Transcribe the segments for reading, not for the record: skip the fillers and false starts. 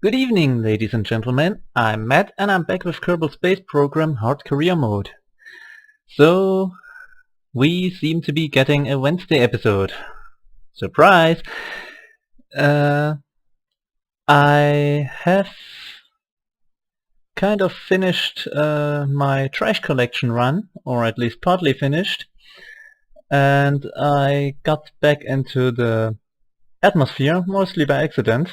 Good evening, ladies and gentlemen. I'm Matt and I'm back with Kerbal Space Program Hard Career Mode. So, we seem to be getting a Wednesday episode. Surprise! I have kind of finished my trash collection run, or at least partly finished, and I got back into the atmosphere, mostly by accident.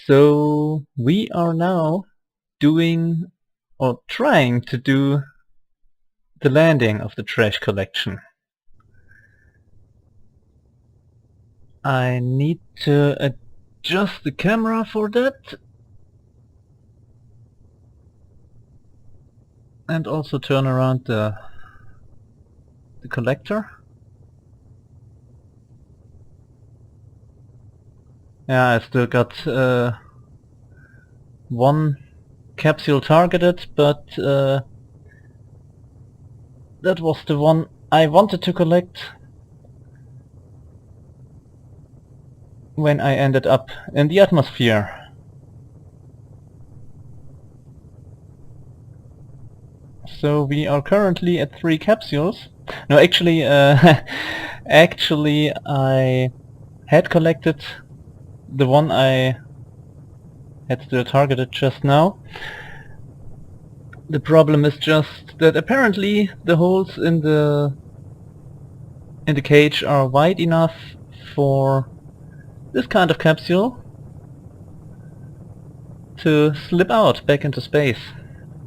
So we are now doing, or trying to do, the landing of the trash collection. I need to adjust the camera for that, and also turn around the collector. Yeah, I still got one capsule targeted, but that was the one I wanted to collect when I ended up in the atmosphere. So we are currently at 3 capsules. No, actually, actually I had collected the one I had still targeted just now. The problem is just that apparently the holes in the cage are wide enough for this kind of capsule to slip out back into space.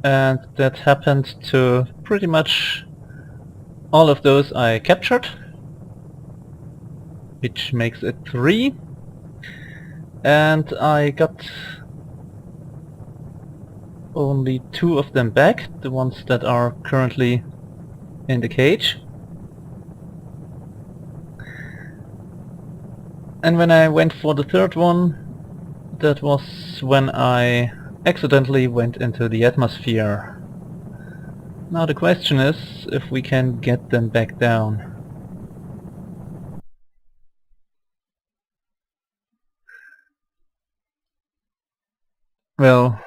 And that happened to pretty much all of those I captured, which makes it 3. And I got only 2 of them back, the ones that are currently in the cage. And when I went for the 3rd one, that was when I accidentally went into the atmosphere. Now the question is if we can get them back down. Well,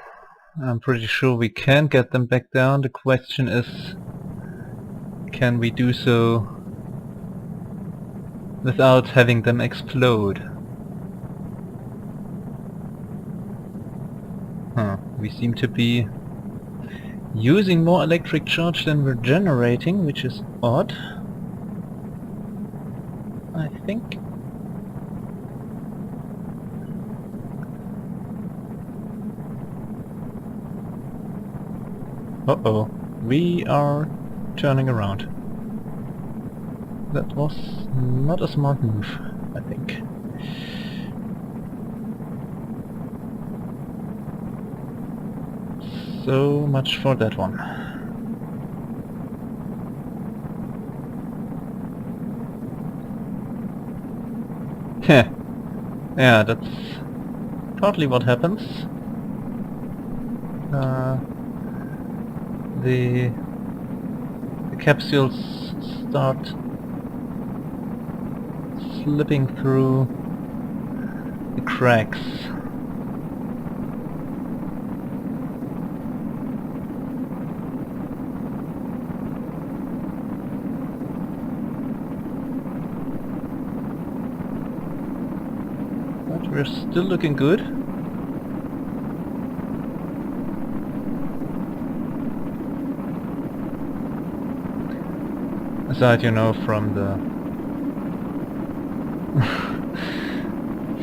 I'm pretty sure we can get them back down. The question is, can we do so without having them explode? We seem to be using more electric charge than we're generating, which is odd, I think. Uh-oh, we are turning around. That was not a smart move, I think. So much for that one. Heh. Yeah, that's partly what happens. The capsules start slipping through the cracks. But we're still looking good. Aside, you know, from the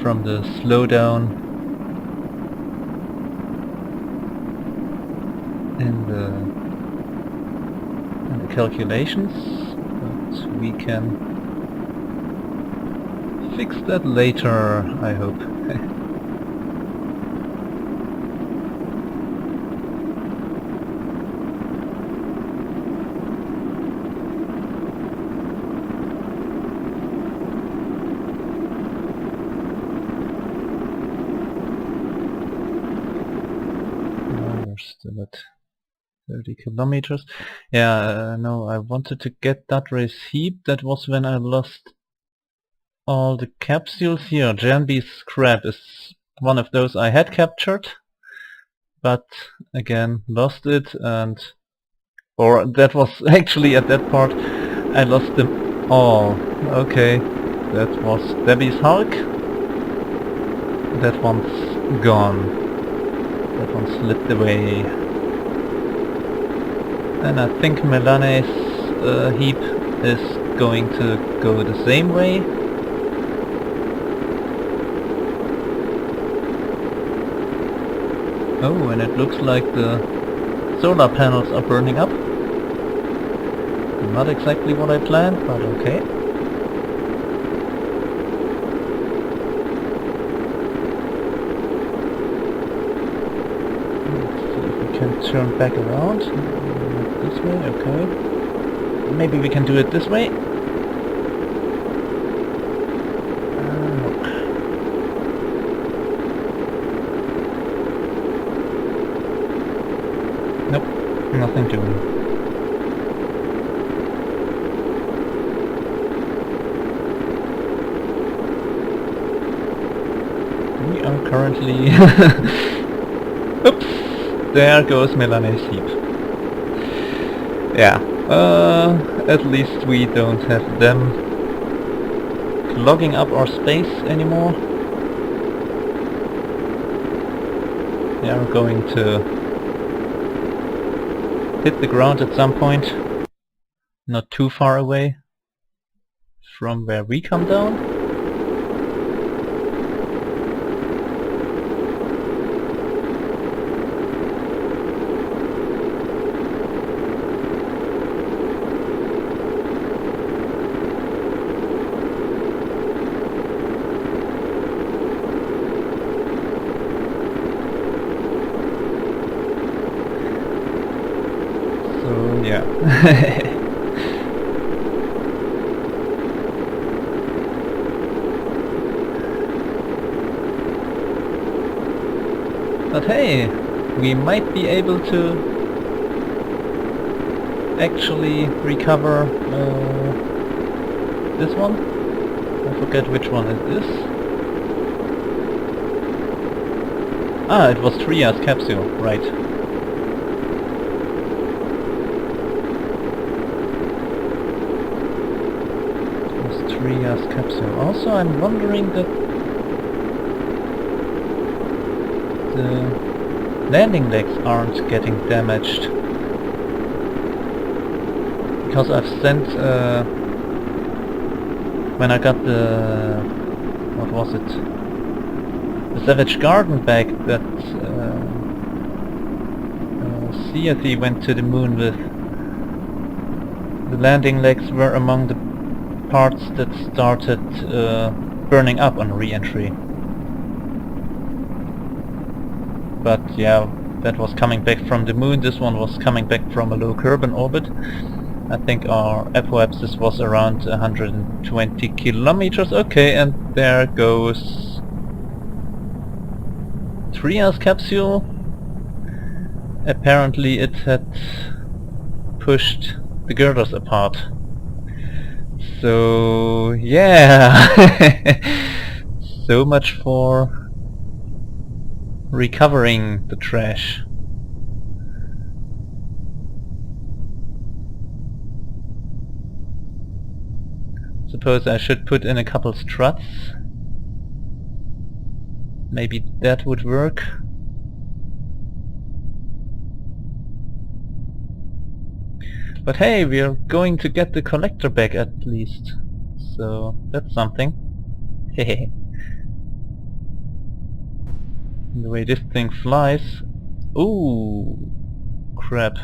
from the slowdown in the calculations, but we can fix that later, I hope. Still at 30 kilometers. Yeah, no, I wanted to get that receipt. That was when I lost all the capsules here. Janby's scrap is One of those I had captured, but again lost it, or that was actually at that part I lost them all. Okay, that was Debbie's Hulk. That one's gone. That one slipped away. And I think Melane's heap is going to go the same way. Oh, and it looks like the solar panels are burning up. Not exactly what I planned, but okay. Let's see if we can turn back around. This way, okay. Maybe we can do it this way. Nope, nothing doing. We are currently... Oops! There goes Melanie's heap. Yeah, at least we don't have them clogging up our space anymore. They are going to hit the ground at some point, not too far away from where we come down. So yeah. But hey, we might be able to actually recover this one. I forget which one it is. Ah, it was Tria's capsule, right. It was Tria's capsule. Also, I'm wondering that the landing legs aren't getting damaged, because I've sent when I got the, what was it, the Savage Garden bag that Seathy went to the moon with. The landing legs were among the parts that started burning up on re-entry. But yeah, that was coming back from the moon. This one was coming back from a low Kerbin orbit. I think our apoapsis was around 120 kilometers. Okay, and there goes Tria's capsule. Apparently it had pushed the girders apart. So yeah, so much for recovering the trash. Suppose I should put in a couple struts. Maybe that would work. But hey, we are going to get the collector back at least. So that's something. Hehe. The way this thing flies. Ooh, crap.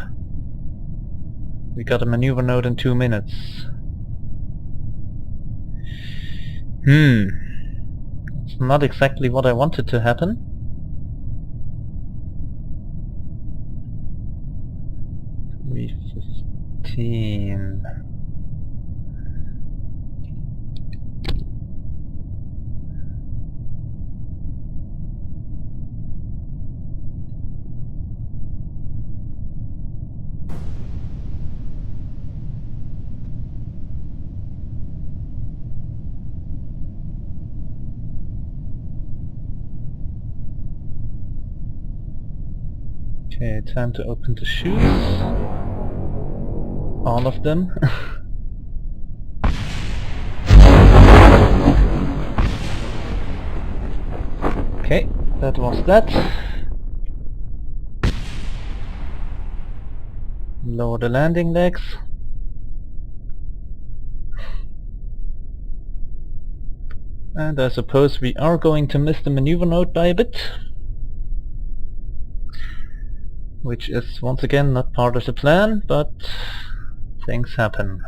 We got a maneuver node in 2 minutes. It's not exactly what I wanted to happen. $315. Okay, time to open the chutes. All of them. Okay, that was that. Lower the landing legs. And I suppose we are going to miss the maneuver node by a bit. Which is once again not part of the plan, but things happen.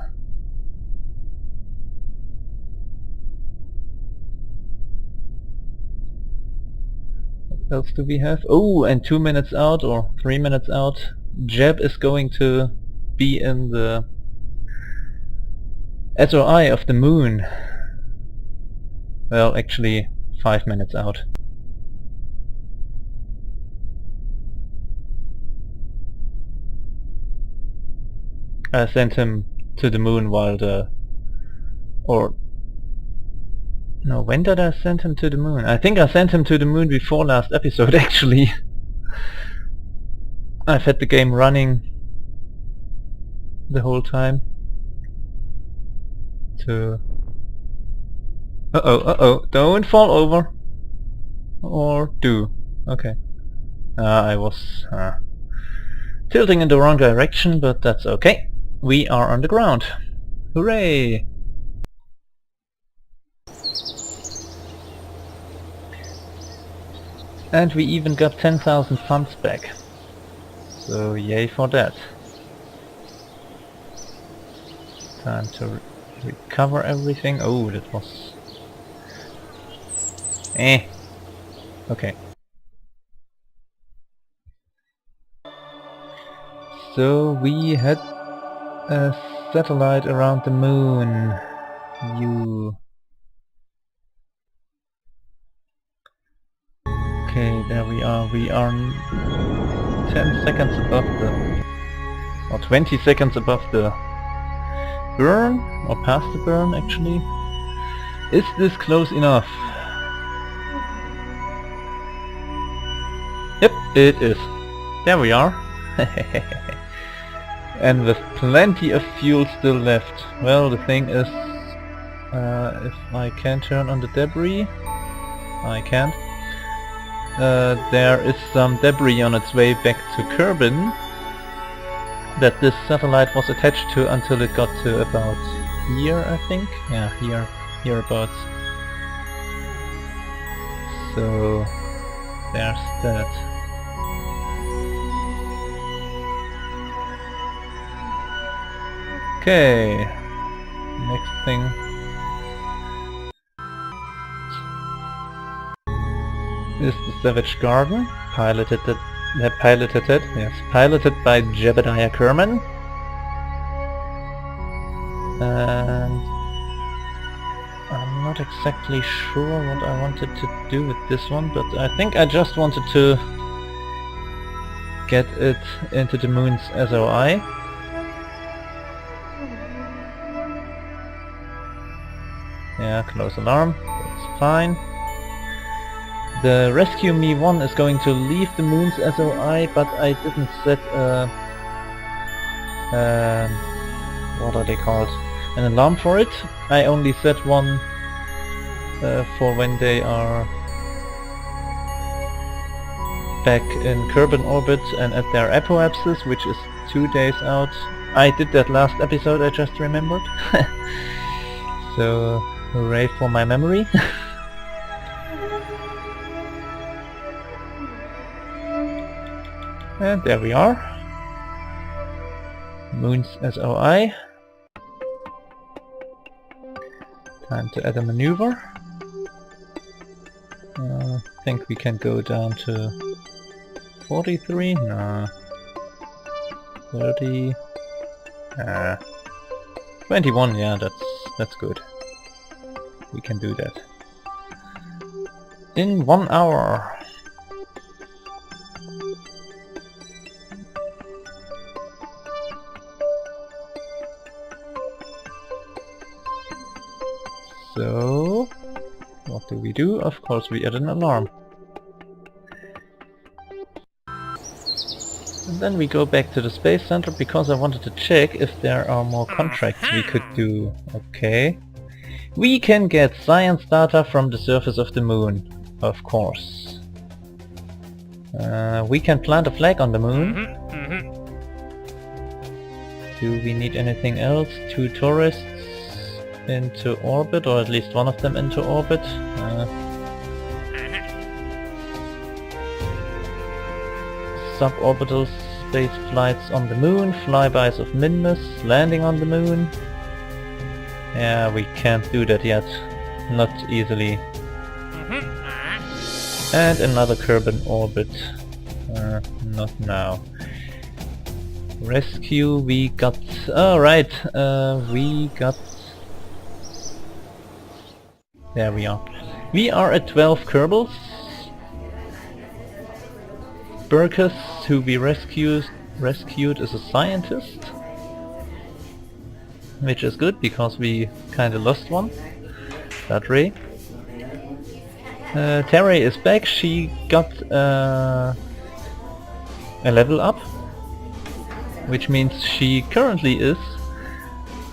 What else do we have? Oh, and 2 minutes out or 3 minutes out, Jeb is going to be in the SOI of the moon. Well, actually 5 minutes out. I sent him to the moon while no, when did I send him to the moon? I think I sent him to the moon before last episode, actually. I've had the game running the whole time. Uh-oh, don't fall over. Or do. Okay. I was tilting in the wrong direction, but that's okay. We are on the ground. Hooray! And we even got 10,000 funds back. So yay for that. Time to recover everything. Oh, that was... Okay. So we had a satellite around the moon. Okay, there we are. We are 10 seconds above or 20 seconds above the burn, or past the burn actually. Is this close enough? Yep, it is. There we are. And with plenty of fuel still left. Well, the thing is, if I can turn on the debris, I can't. There is some debris on its way back to Kerbin that this satellite was attached to until it got to about here, I think. Yeah, hereabouts. So there's that. Okay, next thing. Is the Savage Garden, piloted by Jebediah Kerman. And I'm not exactly sure what I wanted to do with this one, but I think I just wanted to get it into the moon's SOI. Yeah, close alarm, that's fine. The Rescue Me 1 is going to leave the moon's SOI, but I didn't set what are they called? An alarm for it. I only set one for when they are back in Kerbin orbit and at their apoapsis, which is 2 days out. I did that last episode, I just remembered. So, hooray for my memory. And there we are. Moon's SOI. Time to add a maneuver. I think we can go down to 43? No. 30? 21, yeah, that's good. We can do that. In 1 hour. So, what do we do? Of course we add an alarm. And then we go back to the Space Center because I wanted to check if there are more contracts we could do. Okay. We can get science data from the surface of the moon, of course. We can plant a flag on the moon. Do we need anything else? 2 tourists into orbit, or at least one of them into orbit. Suborbital space flights on the moon, flybys of Minmus, landing on the moon. Yeah, we can't do that yet. Not easily. And another Kerbin orbit. Not now. Rescue, we got... Oh right, we got... There we are. We are at 12 Kerbals. Burkus, who we rescued is a scientist. Which is good, because we kinda lost one. That Ray. Terry is back, she got a level up. Which means she currently is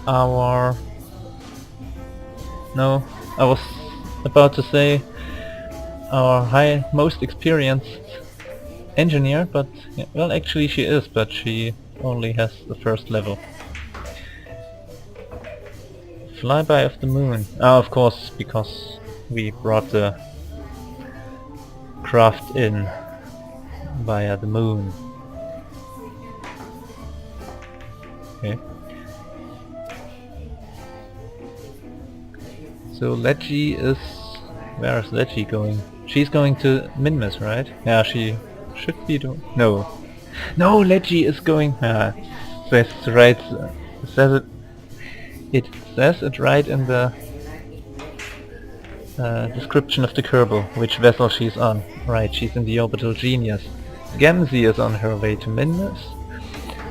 our... No, I was about to say our most experienced engineer, but yeah, well, actually she is, but she only has the first level. Flyby of the moon. Ah, of course, because we brought the craft in via the moon. Okay. So Leggy is... Where is Leggy going? She's going to Minmus, right? Yeah, she should be doing... No. No, Leggy is going... says right... says it... It says it right in the description of the Kerbal, which vessel she's on. Right, she's in the Orbital Genius. Gamzee is on her way to Minmus.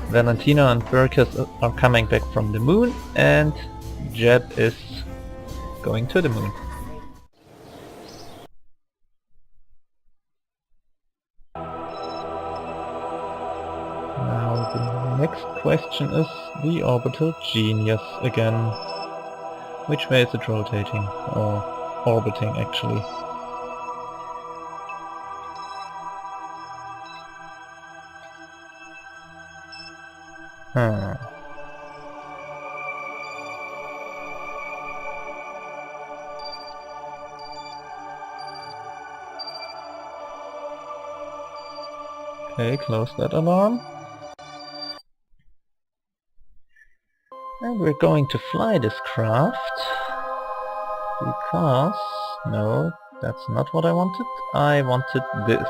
Valentina and Burkus are coming back from the moon, and Jeb is going to the moon. Now the next question is the Orbital Genius again. Which way is it rotating? Or orbiting, actually? Okay, close that alarm. And we're going to fly this craft. Because... no, that's not what I wanted. I wanted this.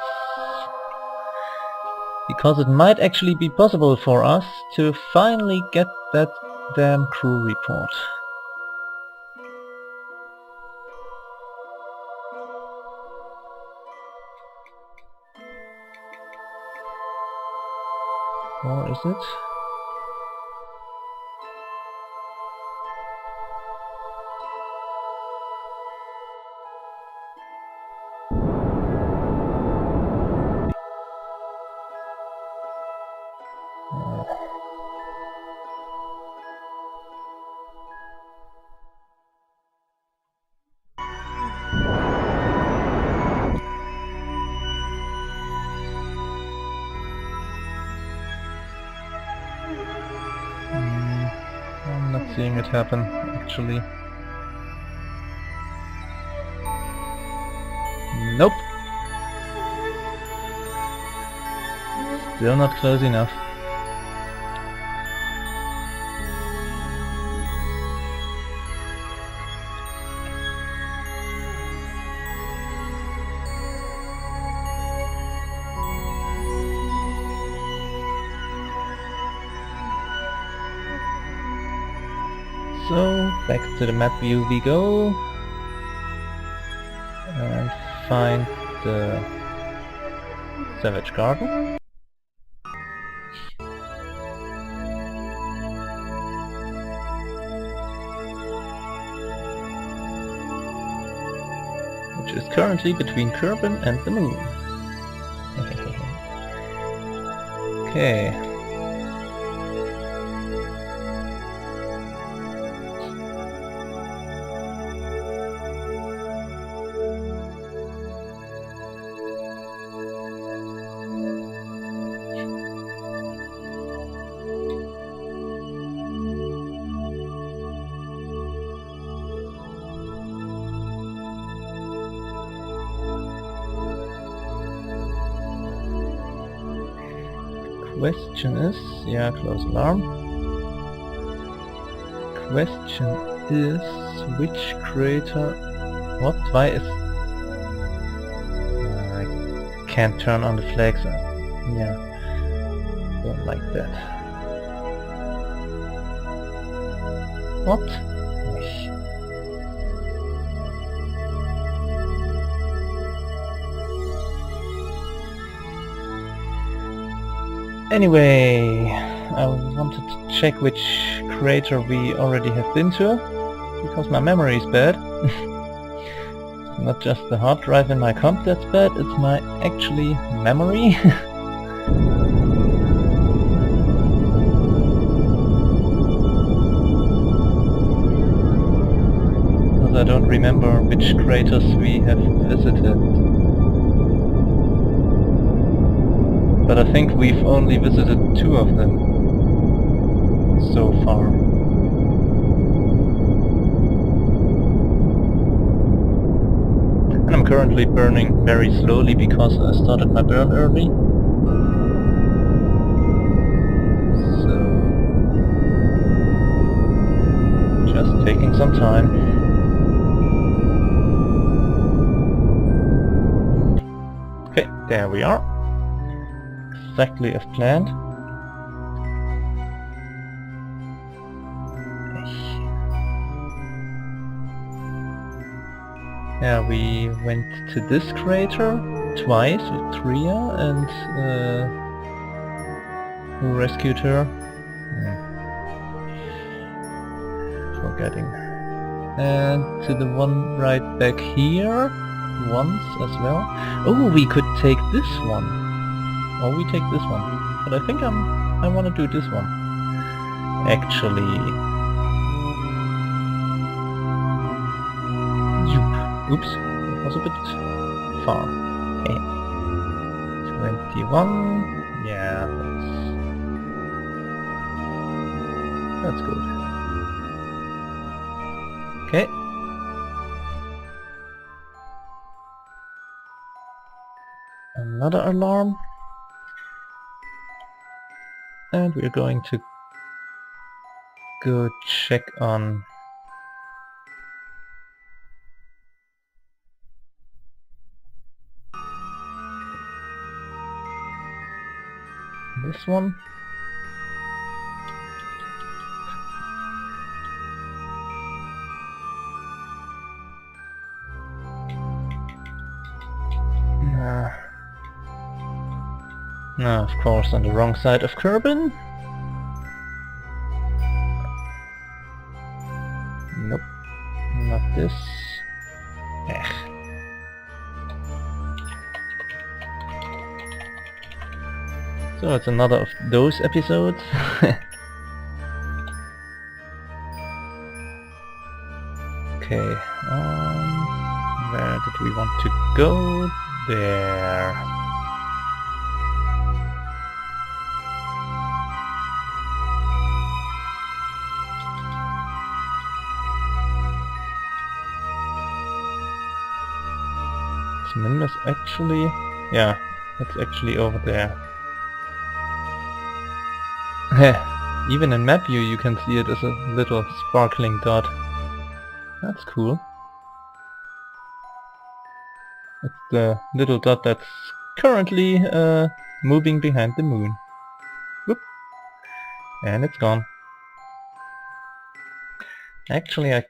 Because it might actually be possible for us to finally get that damn crew report. Or is it? I'm not seeing it happen, actually. Nope. Still not close enough. So, back to the map view we go. And find the Savage Garden. Which is currently between Kerbin and the moon. Okay. Question is, yeah, close alarm. Question is, which creator? What? Why is? I can't turn on the flags. Yeah, don't like that. What? Anyway, I wanted to check which crater we already have been to, because my memory is bad. Not just the hard drive in my comp that's bad, it's my actually memory. Because I don't remember which craters we have visited. But I think we've only visited 2 of them so far. And I'm currently burning very slowly because I started my burn early. So just taking some time. Okay, there we are. Exactly as planned. Yeah, we went to this crater twice with Tria and who rescued her? Forgetting. And to the one right back here once as well. Oh, we could take this one. Or we take this one. But I think I want to do this one. Actually. Oops, that was a bit far. Okay. 21. Yeah, that's good. Okay. Another alarm. And we're going to go check on this one. No, of course, on the wrong side of Kerbin. Nope, not this. Ech. So it's another of those episodes. Okay, where did we want to go? There. Is actually, yeah, it's actually over there. Even in map view you can see it as a little sparkling dot. That's cool. It's the little dot that's currently moving behind the moon. Whoop. And it's gone. Actually I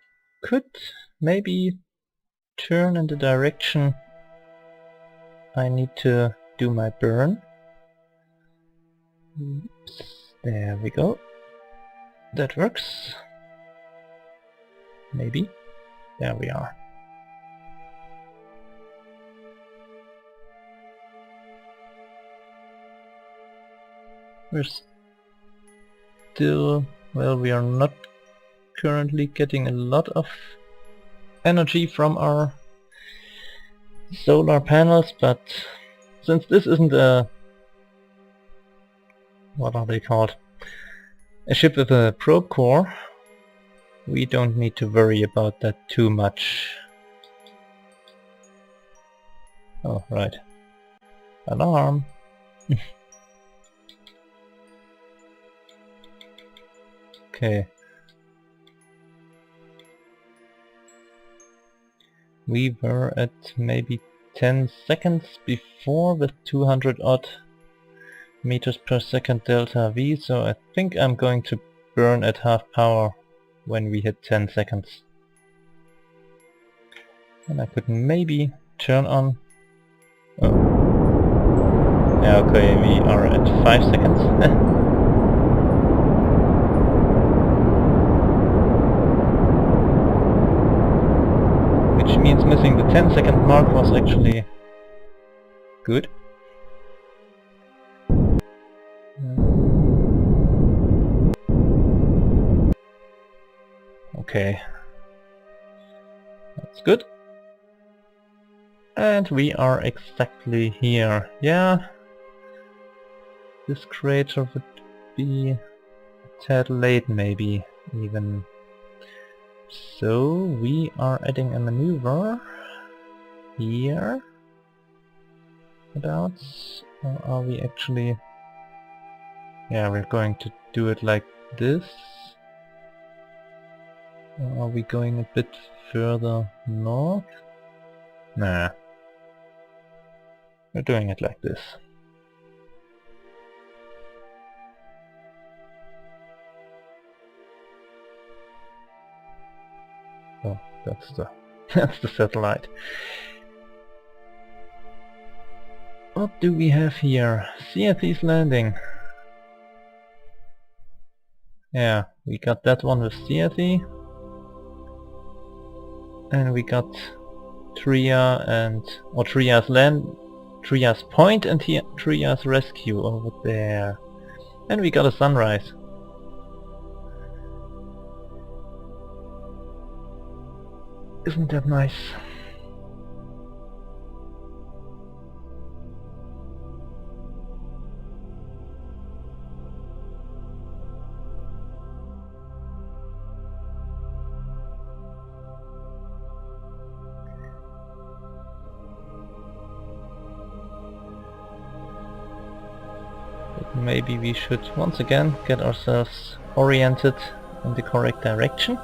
could maybe turn in the direction I need to do my burn. Oops. There we go. That works. Maybe. There we are. we're still, well, we are not currently getting a lot of energy from our solar panels, but since this isn't a, what are they called, a ship with a probe core, we don't need to worry about that too much. Oh, right. Alarm! Okay. We were at maybe 10 seconds before with 200 odd meters per second delta V, so I think I'm going to burn at half power when we hit 10 seconds. And I could maybe turn on... Oh. Yeah, okay, we are at 5 seconds. Which means missing the 10-second mark was actually good. Okay, that's good. And we are exactly here. Yeah, this crater would be a tad late maybe, even. So we are adding a maneuver here. About, or are we actually... Yeah, we're going to do it like this. Or are we going a bit further north? Nah. We're doing it like this. Oh, that's the that's the satellite. What do we have here? CFE's landing. Yeah, we got that one with CFE. And we got Tria and... or Tria's land... Tria's point and here Tria's rescue over there. And we got a sunrise. Isn't that nice? But maybe we should once again get ourselves oriented in the correct direction.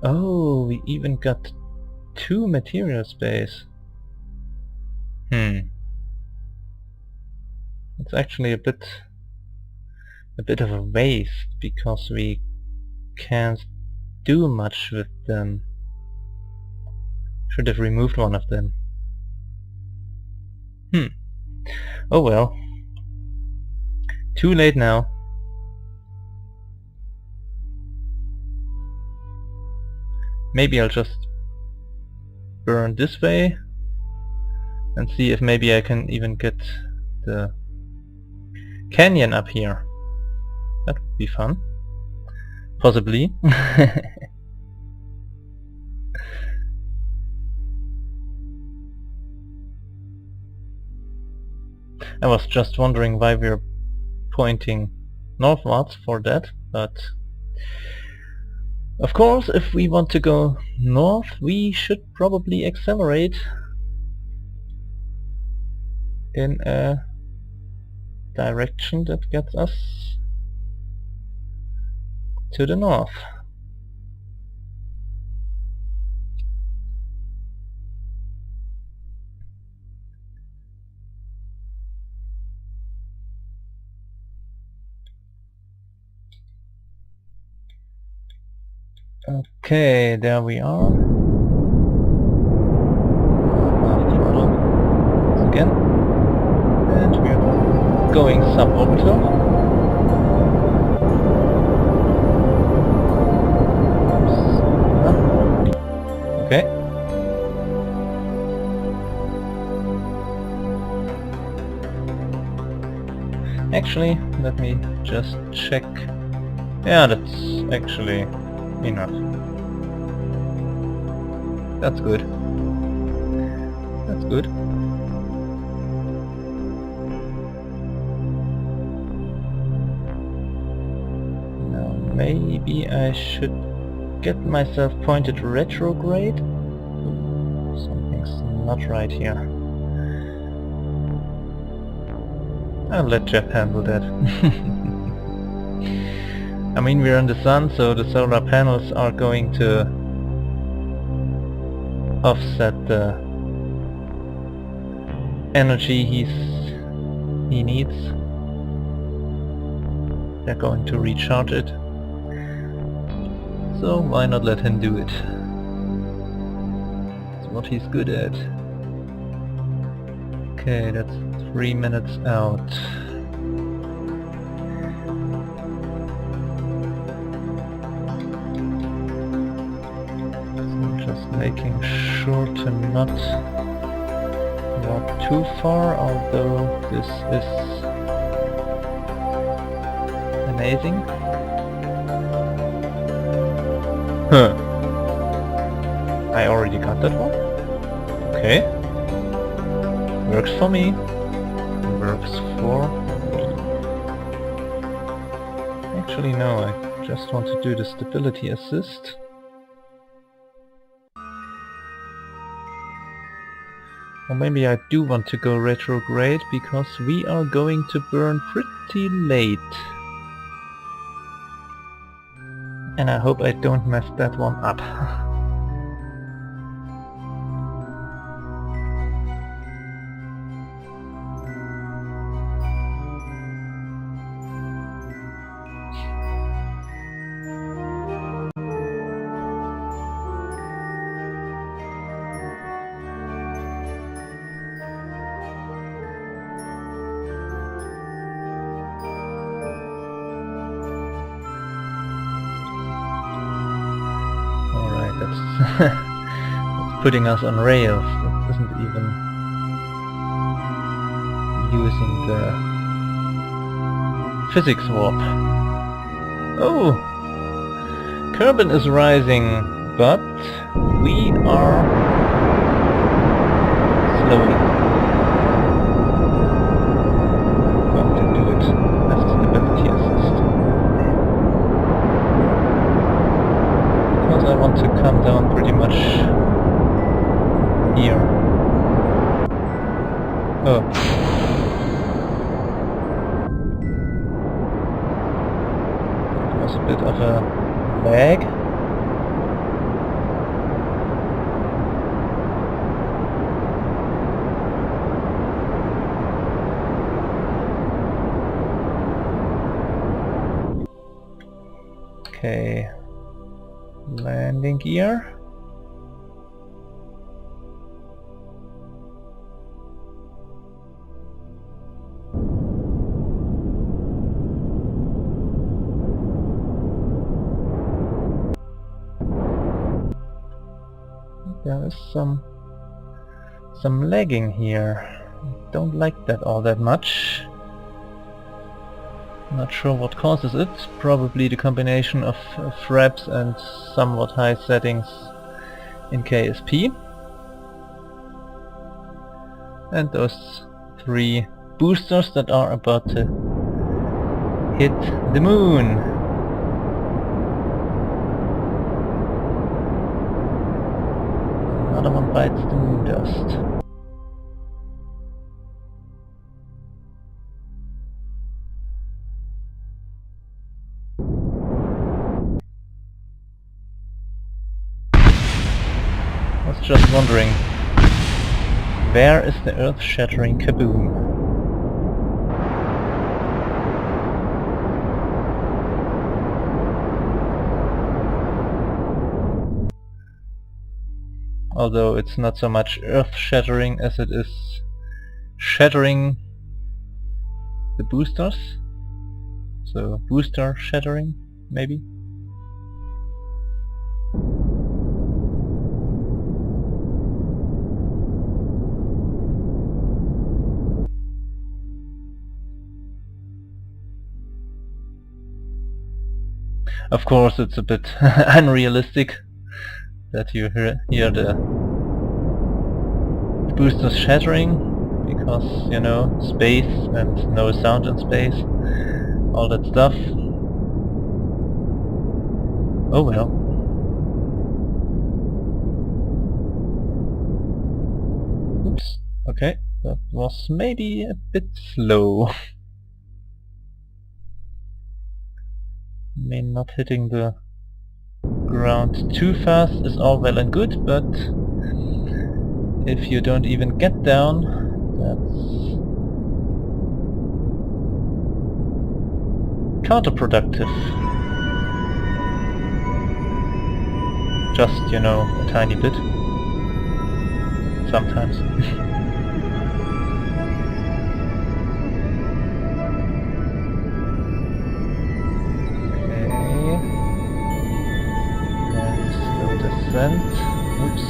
Oh, we even got 2 material space. It's actually a bit of a waste, because we can't do much with them. Should have removed one of them. Oh well. Too late now. Maybe I'll just burn this way and see if maybe I can even get the canyon up here. That would be fun. Possibly. I was just wondering why we're pointing northwards for that, but of course if we want to go north we should probably accelerate in a direction that gets us to the north. Okay, there we are. Half throttle once again. suborbital. Okay. Actually, let me just check. Yeah, that's actually enough. That's good. That's good. Now maybe I should get myself pointed retrograde. Something's not right here. I'll let Jeff handle that. I mean, we're in the sun, so the solar panels are going to offset the energy he needs. They're going to recharge it. So why not let him do it? It's what he's good at. Okay, that's 3 minutes out. So just making sure to not walk too far, although this is amazing. Huh. I already got that one. Okay. Works for me. Works for me. Actually no, I just want to do the stability assist. Or maybe I do want to go retrograde, because we are going to burn pretty late. And I hope I don't mess that one up. That's putting us on rails. That isn't even using the physics warp. Oh! Kerbin is rising, but we are slowing. I'm going to do it as a stability assist. Because I want to come down pretty much here. Oh. That was a bit of a lag. Okay. Landing gear. There is some lagging here. Don't like that all that much. Not sure what causes it. Probably the combination of fraps and somewhat high settings in KSP. And those 3 boosters that are about to hit the moon. Another one bites the moon dust. I was just wondering, where is the earth-shattering kaboom? Although it's not so much earth-shattering as it is shattering the boosters. So booster shattering, maybe. Of course, it's a bit unrealistic that you hear the boosters shattering, because, you know, space and no sound in space, all that stuff. Oh well. Oops. Okay, that was maybe a bit slow. I mean, not hitting the ground too fast is all well and good, but if you don't even get down, that's counterproductive. Just, you know, a tiny bit. Sometimes. Okay. Very slow descent. Oops.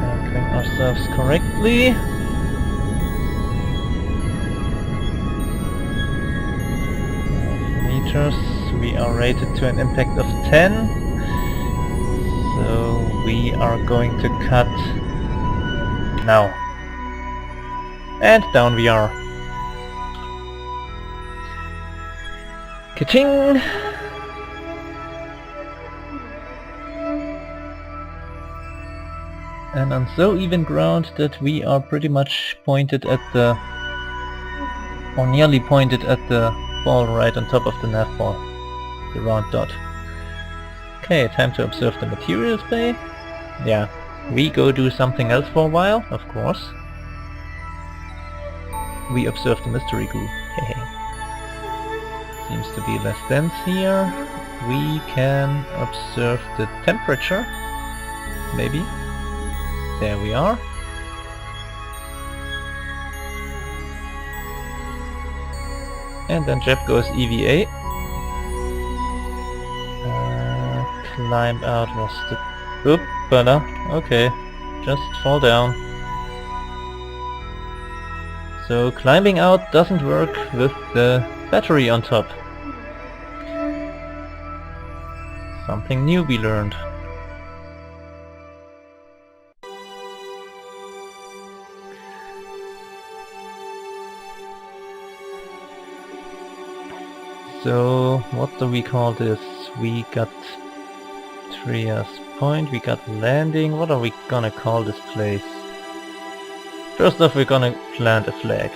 Anchoring ourselves correctly. Meters. We are rated to an impact of 10. So we are going to cut now. And down we are. Ka-ching! And on so even ground that we are pretty much pointed at the, or nearly pointed at the ball right on top of the nav ball, the round dot. Okay, time to observe the materials bay. Yeah, we go do something else for a while, of course. We observe the mystery goo. Hehe. Seems to be less dense here. We can observe the temperature. Maybe. There we are. And then Jeb goes EVA. Climb out was the... Oop, bala. Okay. Just fall down. So climbing out doesn't work with the battery on top. Something new we learned. So, what do we call this? We got Trias Point, we got landing. What are we gonna call this place? First off, we're gonna plant a flag.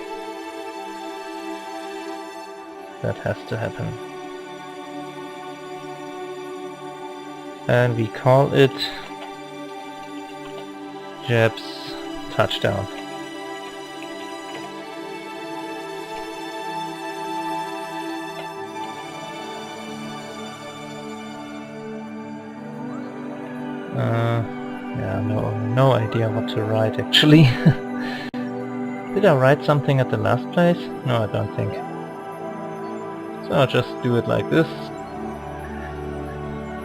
That has to happen. And we call it Jeb's touchdown. Yeah, no idea what to write actually. Did I write something at the last place? No, I don't think. So I'll just do it like this.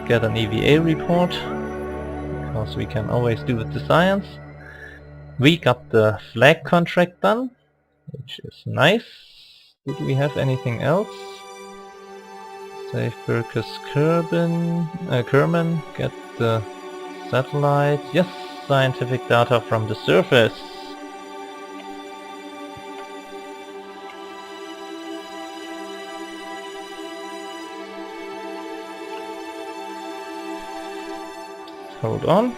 Get an EVA report, because we can always do with the science. We got the flag contract done, which is nice. Did we have anything else? Save Burkus Kerman, get the satellite. Yes, scientific data from the surface. Hold on.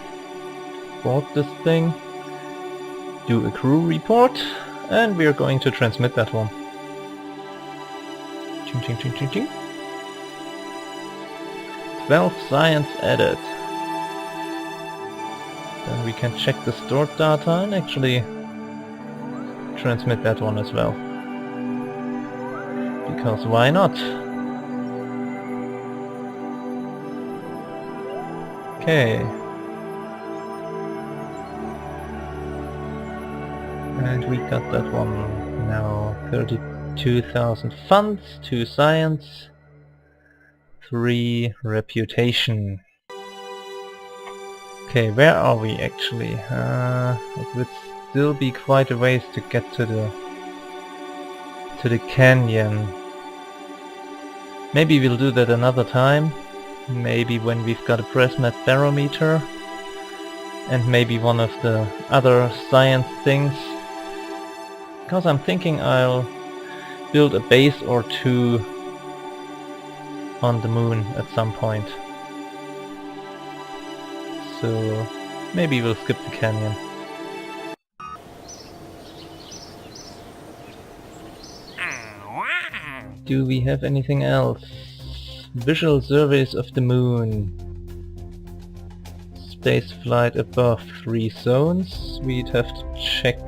Board this thing. Do a crew report. And we are going to transmit that one. Ching ching ching ching ching. 12 science added. Then we can check the stored data and actually transmit that one as well. Because why not? Okay. And we got that one now. 32,000 funds, 2 science, 3 reputation. Okay, where are we actually? It would still be quite a ways to get to the canyon. Maybe we'll do that another time. Maybe when we've got a Presmet barometer. And maybe one of the other science things. Because I'm thinking I'll build a base or 2 on the moon at some point. So maybe we'll skip the canyon. Do we have anything else? Visual surveys of the moon. Space flight above 3 zones. We'd have to check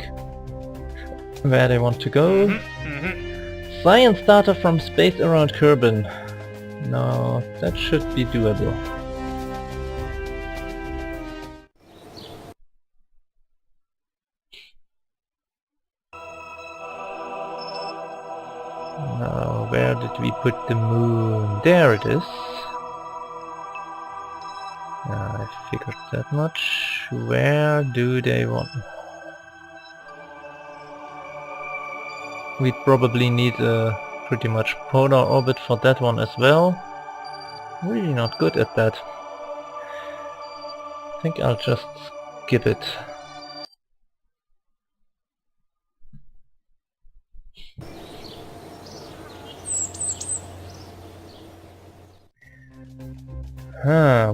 where they want to go. Science data from space around Kerbin. No, that should be doable. Now, where did we put the moon? There it is. I figured that much. Where do they want? We'd probably need a pretty much polar orbit for that one as well. Really not good at that. I think I'll just skip it.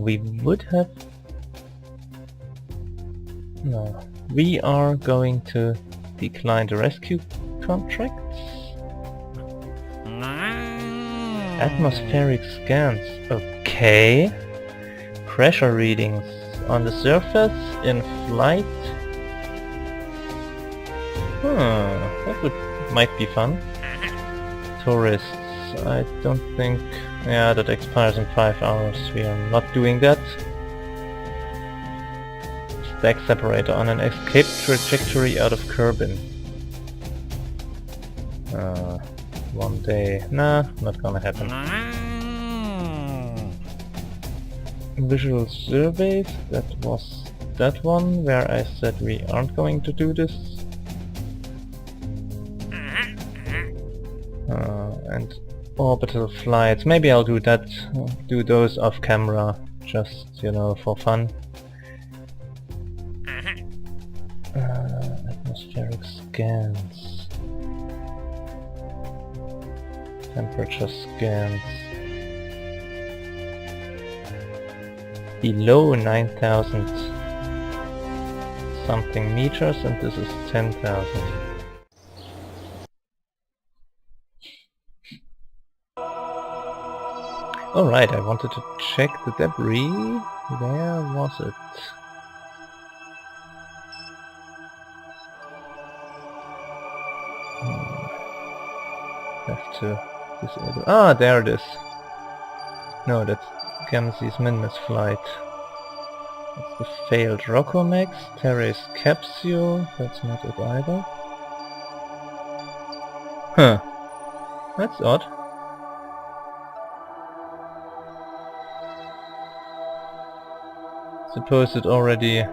We would have... No. We are going to decline the rescue contracts. Atmospheric scans. Okay. Pressure readings on the surface in flight. Might be fun. Tourists. I don't think... Yeah, that expires in 5 hours. We are not doing that. Stack separator on an escape trajectory out of Kerbin. 1 day. Nah, not gonna happen. Visual surveys. That was that one where I said we aren't going to do this. And orbital flights. Maybe I'll do that. Do those off camera, just, you know, for fun. Atmospheric scans. Temperature scans. Below 9,000 something meters, and this is 10,000. Alright, I wanted to check the debris. Where was it? Have to disable... Ah, there it is. No, that's Gamzee's Minmus flight. That's the failed Rockomax, Terrace capsule. That's not it either. Huh. That's odd. Suppose it already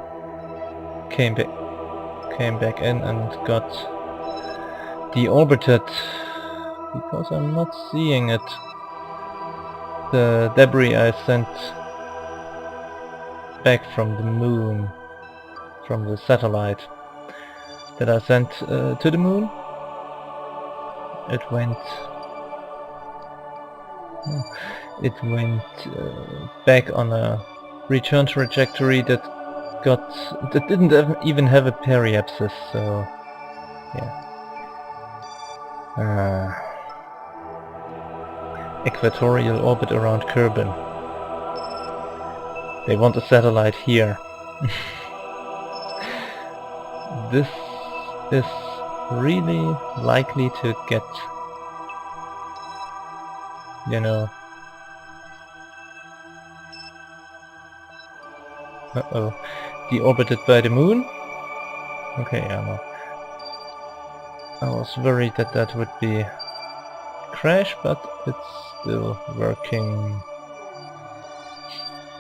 came back in and got deorbited, because I'm not seeing it. The debris I sent back from the moon, from the satellite that I sent to the moon, it went back on a return trajectory that didn't even have a periapsis, so yeah. Equatorial orbit around Kerbin. They want a satellite here. This is really likely to get, you know... Uh-oh. Deorbited by the moon? Okay, I know. I was worried that that would be crash, but it's still working.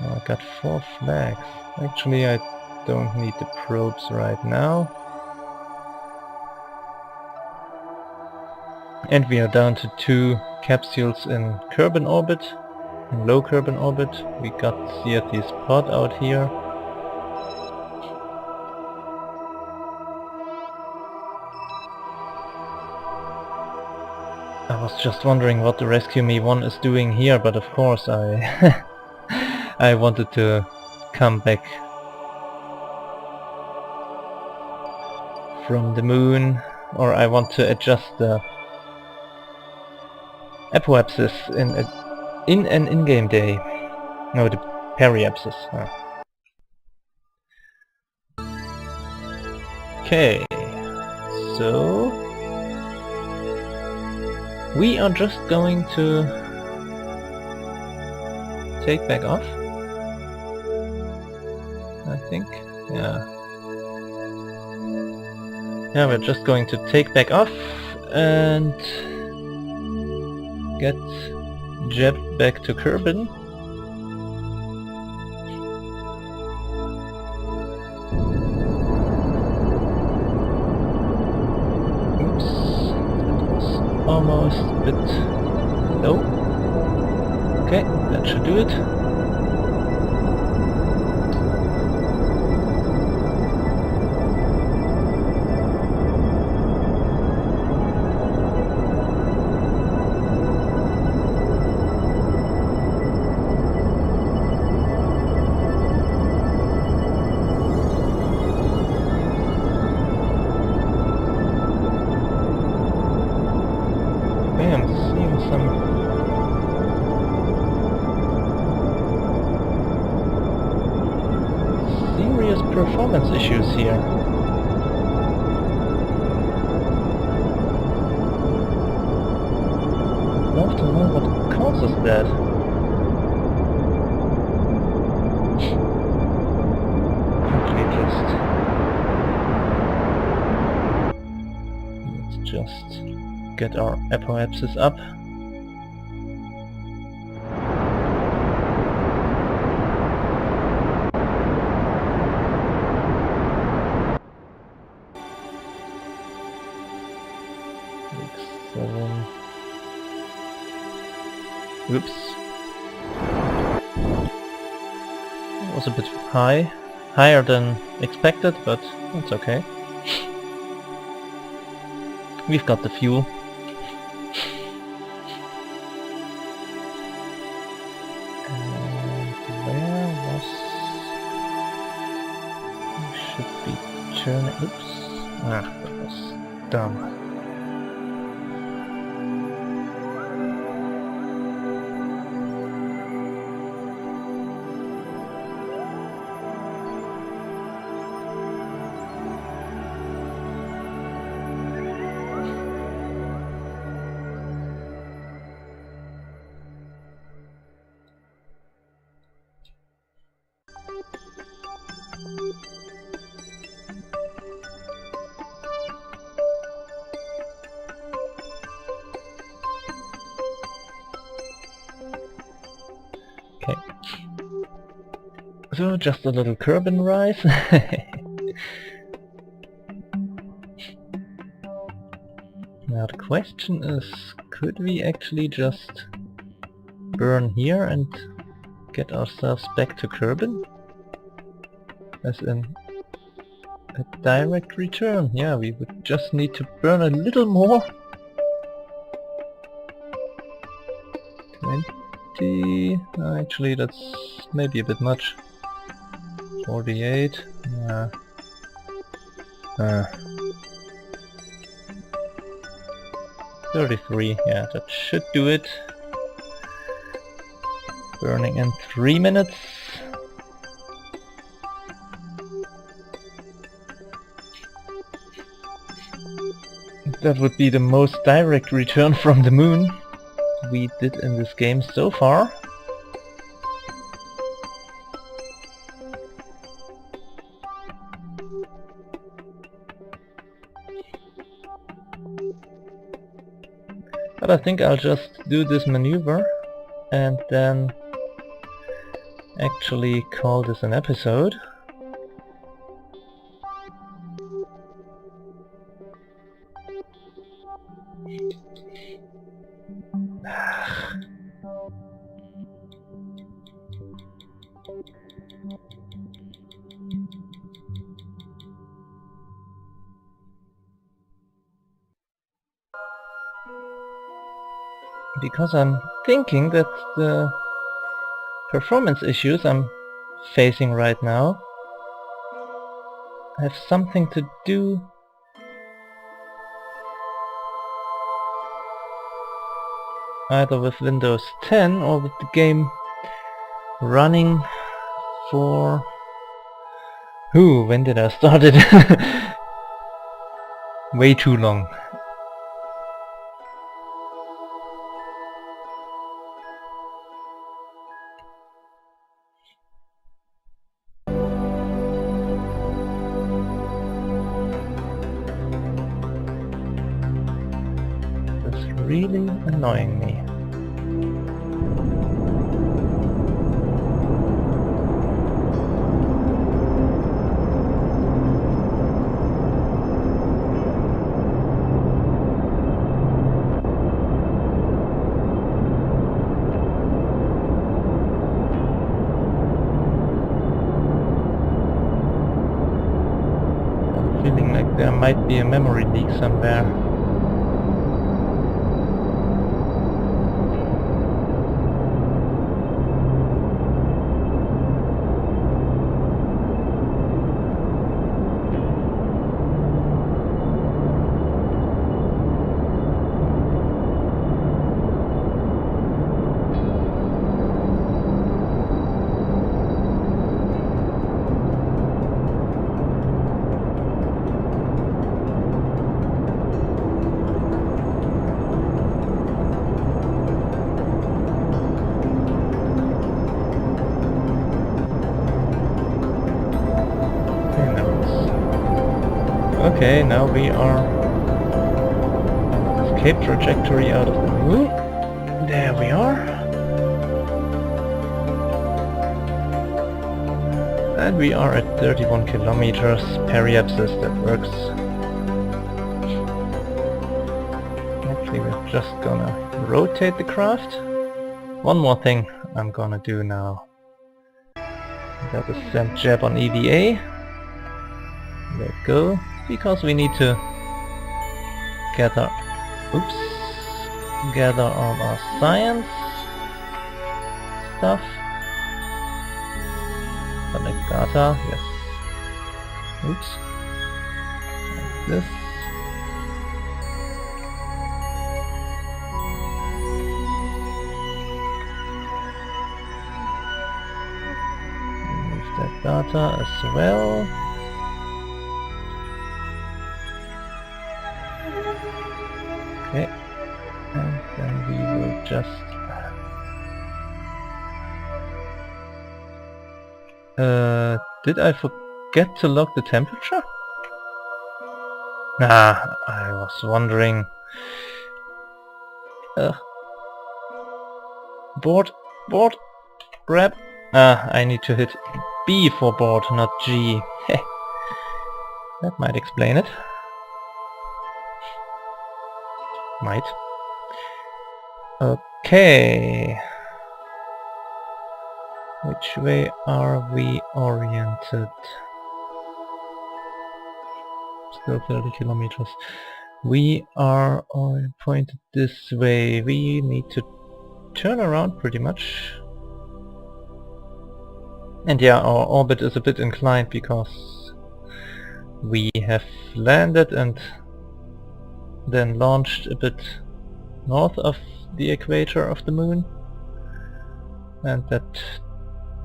Oh, I got 4 flags. Actually, I don't need the probes right now. And we are down to 2 capsules in Kerbin orbit, in low Kerbin orbit. We got CRT's pod out here. I was just wondering what the Rescue Me 1 is doing here, but of course I I wanted to come back from the moon, or I want to adjust the apoapsis in an in-game day. No, the periapsis. Okay, so we are just going to take back off, I think. Yeah, we're just going to take back off and get jabbed back to Kerbin. Oops, that was almost a bit low. Okay, that should do it. I'm seeing some serious performance issues here. I'd love to know what causes that. Okay, let's just get our apoapsis up. Oops. It was a bit high. Higher than expected, but it's okay. We've got the fuel. And where was... We should be turning... Oops. That was dumb. Okay. So just a little Kerbin rise. Now the question is, could we actually just burn here and get ourselves back to Kerbin? As in a direct return. Yeah, we would just need to burn a little more. 20... actually that's maybe a bit much. 48... 33, yeah, that should do it. Burning in 3 minutes. That would be the most direct return from the moon we did in this game so far. But I think I'll just do this maneuver and then actually call this an episode. Because I'm thinking that the performance issues I'm facing right now have something to do either with Windows 10 or with the game running for... when did I start it? Way too long. It's really annoying me. Feeling like there might be a memory leak somewhere. Okay, now we are escape trajectory out of the moon. There we are. And we are at 31 kilometers. Periapsis, that works. Actually, we're just gonna rotate the craft. One more thing I'm gonna do now. That is send jab on EVA. Let go. Because we need to gather all our science stuff. Collect data, yes. Like this. Remove that data as well. Okay, and then we will just... did I forget to log the temperature? I was wondering... board, grab... I need to hit B for board, not G. That might explain it. Might. Okay. Which way are we oriented? Still 30 kilometers. We are pointed this way. We need to turn around pretty much. And yeah, our orbit is a bit inclined because we have landed and then launched a bit north of the equator of the moon, and that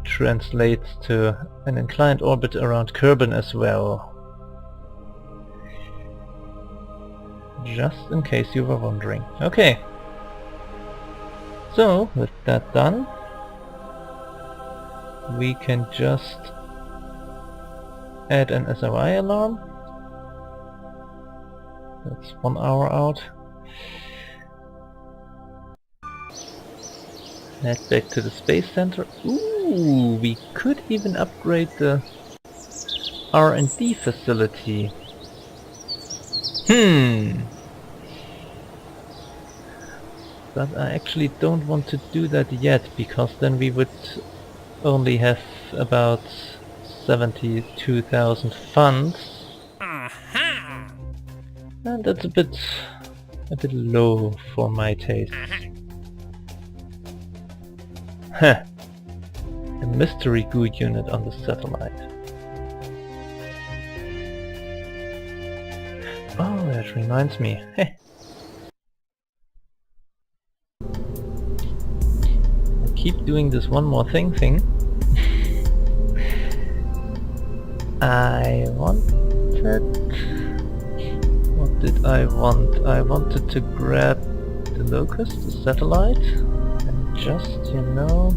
translates to an inclined orbit around Kerbin as well. Just in case you were wondering. Okay. So, with that done, we can just add an SOI alarm. That's 1 hour out. Head back to the space center. Ooh, we could even upgrade the R&D facility. But I actually don't want to do that yet, because then we would only have about 72,000 funds. And that's a bit low for my taste. Huh. A mystery goo unit on the satellite. Oh, that reminds me. I keep doing this one more thing. I wanted... What did I want? I wanted to grab the locust, the satellite, and just, you know...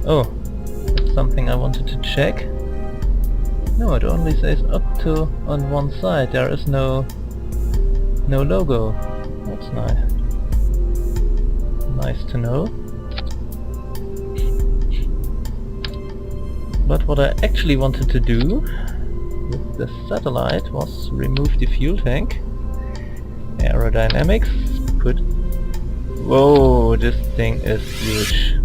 oh, that's something I wanted to check. No, it only says up to on one side. There is no logo. That's nice. Nice to know. But what I actually wanted to do with the satellite was remove the fuel tank. Aerodynamics. Put... Whoa, this thing is huge.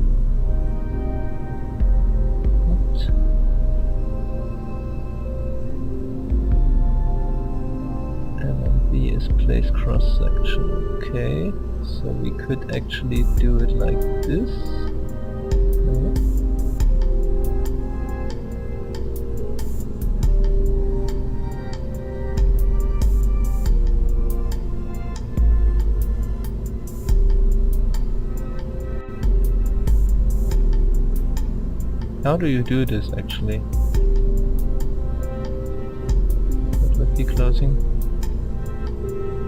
Is place cross section. Okay, so we could actually do it like this. No. How do you do this actually? That would be closing.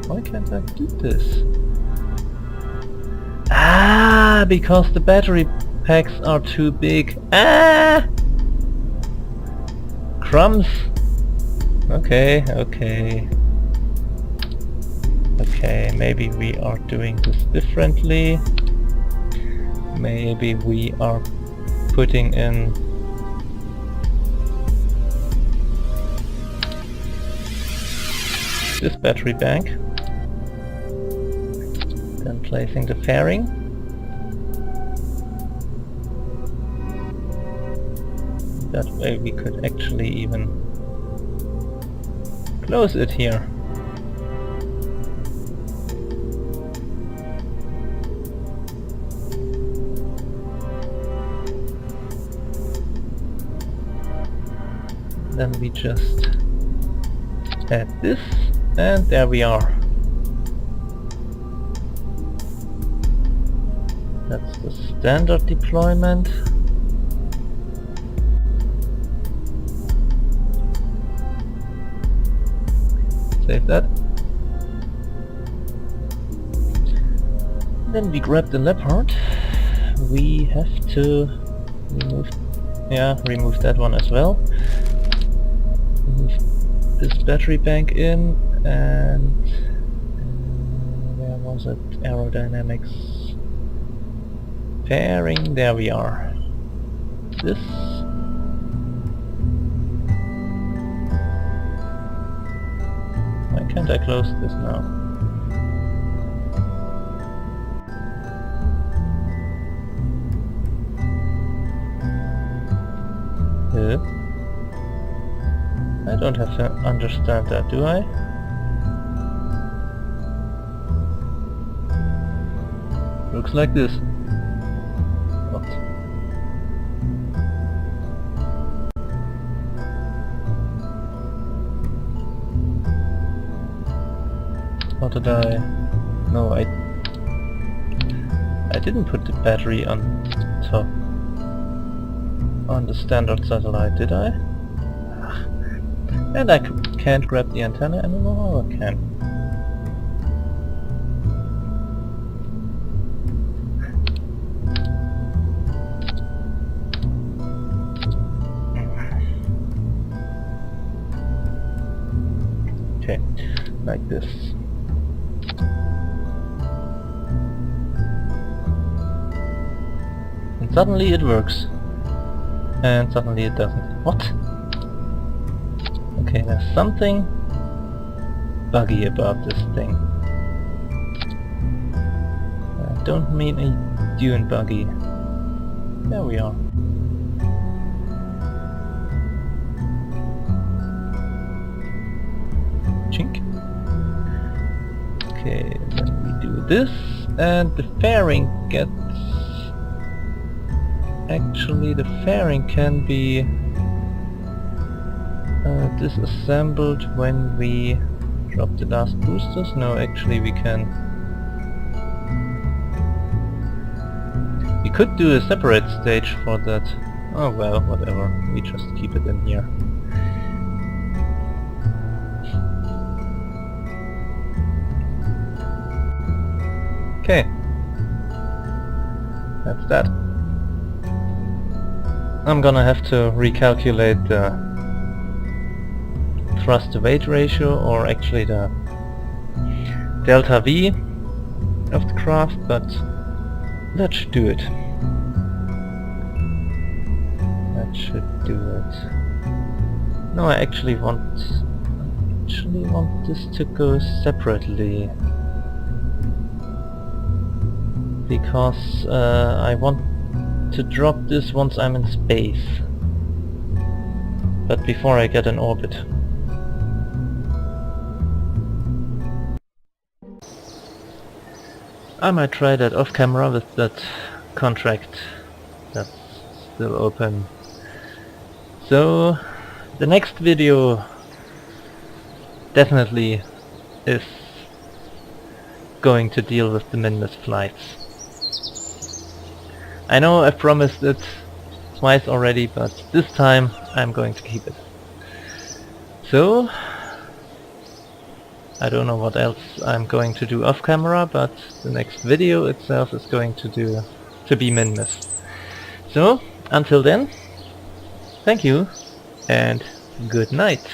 Why can't I do this? Ah, because the battery packs are too big. Ah! Crumbs! Okay, maybe we are doing this differently. Maybe we are putting in this battery bank. Then placing the fairing. That way we could actually even close it here. Then we just add this, and there we are. That's the standard deployment. Save that. Then we grab the leopard. We have to remove that one as well. Move this battery bank in, and where was it? Aerodynamics. Fairing, there we are. This. Why can't I close this now? I don't have to understand that, do I? Looks like this. What did I... No, I didn't put the battery on top. On the standard satellite, did I? And I can't grab the antenna anymore, or can? Okay, like this. And suddenly it works. And suddenly it doesn't. What? Okay, there's something buggy about this thing. I don't mean a dune buggy. There we are. Chink. Okay, then we do this, and the fairing gets... Actually, the fairing can be disassembled when we drop the last boosters. No, actually we can... We could do a separate stage for that. Oh well, whatever. We just keep it in here. Okay. That's that. I'm gonna have to recalculate the thrust to weight ratio, or actually the delta V of the craft, but that should do it. That should do it. No, I actually want this to go separately, because I want to drop this once I'm in space, but before I get in orbit. I might try that off camera with that contract that's still open. So the next video definitely is going to deal with the min-miss flights. I know I've promised it twice already, but this time I'm going to keep it. So I don't know what else I'm going to do off camera, but the next video itself is going to be min-miss. So until then, thank you and good night.